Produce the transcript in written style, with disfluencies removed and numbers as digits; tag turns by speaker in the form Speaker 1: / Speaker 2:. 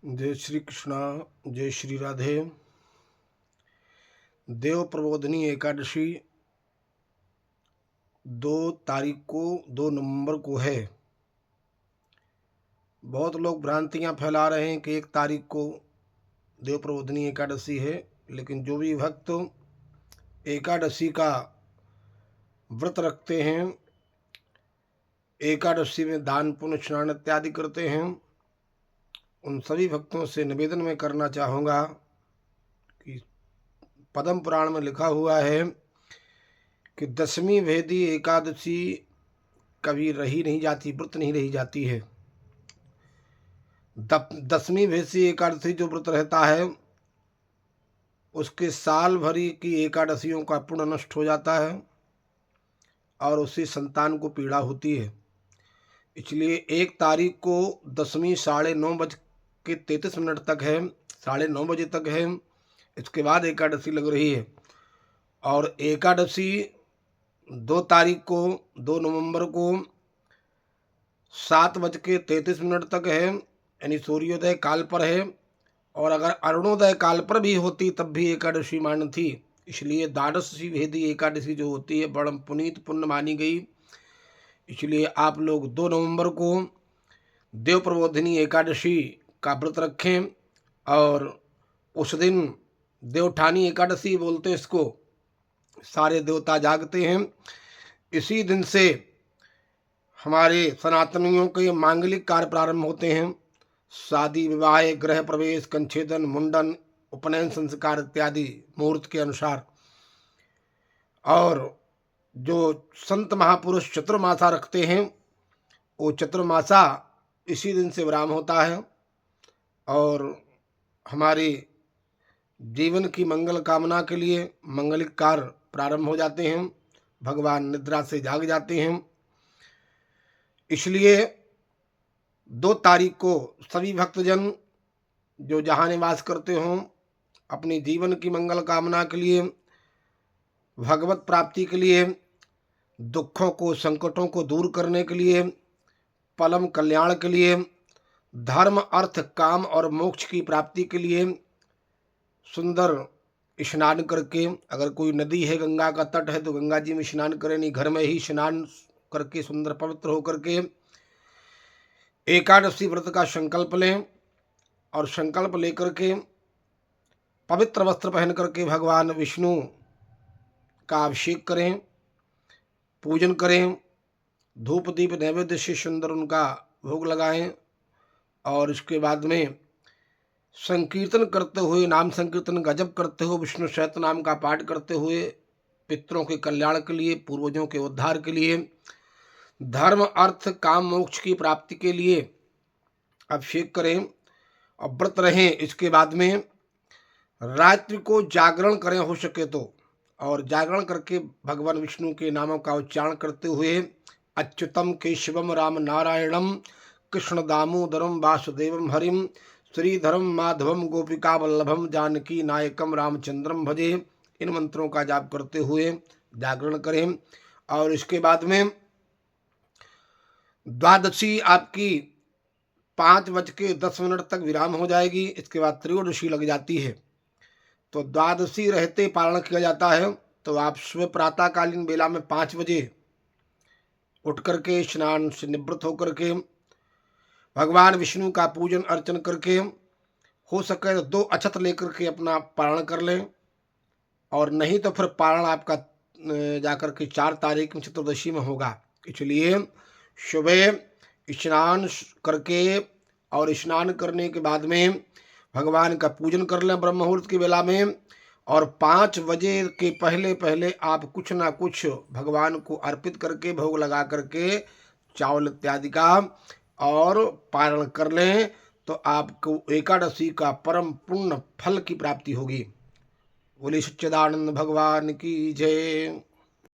Speaker 1: जय श्री कृष्णा, जय श्री राधे। देव प्रबोधिनी एकादशी 2 नवंबर को है। बहुत लोग भ्रांतियां फैला रहे हैं कि 1 तारीख को देव प्रबोधिनी एकादशी है, लेकिन जो भी भक्त एकादशी का व्रत रखते हैं, एकादशी में दान पुण्य स्नान इत्यादि करते हैं, उन सभी भक्तों से निवेदन में करना चाहूँगा कि पद्म पुराण में लिखा हुआ है कि 10वीं भेदी एकादशी कभी रही नहीं जाती, व्रत नहीं रही जाती है। 10वीं भेदी एकादशी जो व्रत रहता है उसके साल भरी की एकादशियों का पुण्य नष्ट हो जाता है और उससे संतान को पीड़ा होती है। इसलिए 1 तारीख को 10वीं 9:33 तक है, 9:30 बजे तक है। इसके बाद एकादशी लग रही है और एकादशी 2 तारीख को 2 नवंबर को 7:33 तक है, यानी सूर्योदय काल पर है। और अगर अरुणोदय काल पर भी होती तब भी एकादशी मान्य थी। इसलिए द्वादशी भेदी एकादशी जो होती है बड़ा पुनीत पुण्य मानी गई। इसलिए आप लोग 2 नवंबर को देव प्रबोधिनी एकादशी का व्रत रखें और उस दिन देवठानी एकादशी बोलते हैं इसको। सारे देवता जागते हैं। इसी दिन से हमारे सनातनियों के मांगलिक कार्य प्रारंभ होते हैं। शादी विवाह, गृह प्रवेश, कंछेदन, मुंडन, उपनयन संस्कार इत्यादि मुहूर्त के अनुसार। और जो संत महापुरुष चतुर्मासा रखते हैं वो चतुर्मासा इसी दिन से विराम होता है और हमारे जीवन की मंगल कामना के लिए मंगलिक कार्य प्रारंभ हो जाते हैं। भगवान निद्रा से जाग जाते हैं। इसलिए 2 तारीख को सभी भक्तजन जो जहाँ निवास करते हों अपनी जीवन की मंगल कामना के लिए, भगवत प्राप्ति के लिए, दुखों को संकटों को दूर करने के लिए, परम कल्याण के लिए, धर्म अर्थ काम और मोक्ष की प्राप्ति के लिए सुंदर स्नान करके, अगर कोई नदी है, गंगा का तट है तो गंगा जी में स्नान करें, नहीं घर में ही स्नान करके सुंदर पवित्र होकर के एकादशी व्रत का संकल्प लें और संकल्प लेकर के पवित्र वस्त्र पहन करके भगवान विष्णु का अभिषेक करें, पूजन करें, धूप दीप नैवेद्य से सुंदर उनका भोग लगाएं और इसके बाद में संकीर्तन करते हुए, नाम संकीर्तन गजब करते हुए, विष्णु सहस्त्र नाम का पाठ करते हुए पितरों के कल्याण के लिए, पूर्वजों के उद्धार के लिए, धर्म अर्थ काम मोक्ष की प्राप्ति के लिए अभिषेक करें और व्रत रहें। इसके बाद में रात्रि को जागरण करें हो सके तो, और जागरण करके भगवान विष्णु के नामों का उच्चारण करते हुए अच्युतम केशवम राम नारायणम कृष्ण दामोदरम वासुदेवम हरिम श्रीधरम माधवम गोपिका वल्लभम जानकी नायकम रामचंद्रम भजे। इन मंत्रों का जाप करते हुए जागरण करें और इसके बाद में द्वादशी आपकी 5:10 तक विराम हो जाएगी। इसके बाद त्रयोदशी लग जाती है। तो द्वादशी रहते पारण किया जाता है। तो आप सुबह प्रातःकालीन बेला में 5 बजे उठ करके स्नान से निवृत्त होकर के भगवान विष्णु का पूजन अर्चन करके, हो सके तो 2 अक्षत लेकर के अपना पारण कर लें और नहीं तो फिर पारण आपका जाकर के 4 तारीख में चतुर्दशी में होगा। इसलिए सुबह स्नान करके और स्नान करने के बाद में भगवान का पूजन कर लें ब्रह्म मुहूर्त की बेला में और 5 बजे के पहले पहले आप कुछ ना कुछ भगवान को अर्पित करके भोग लगा करके चावल इत्यादि का और पारण कर लें तो आपको एकादशी का परम पूर्ण फल की प्राप्ति होगी। बोले सच्चिदानंद भगवान की जय।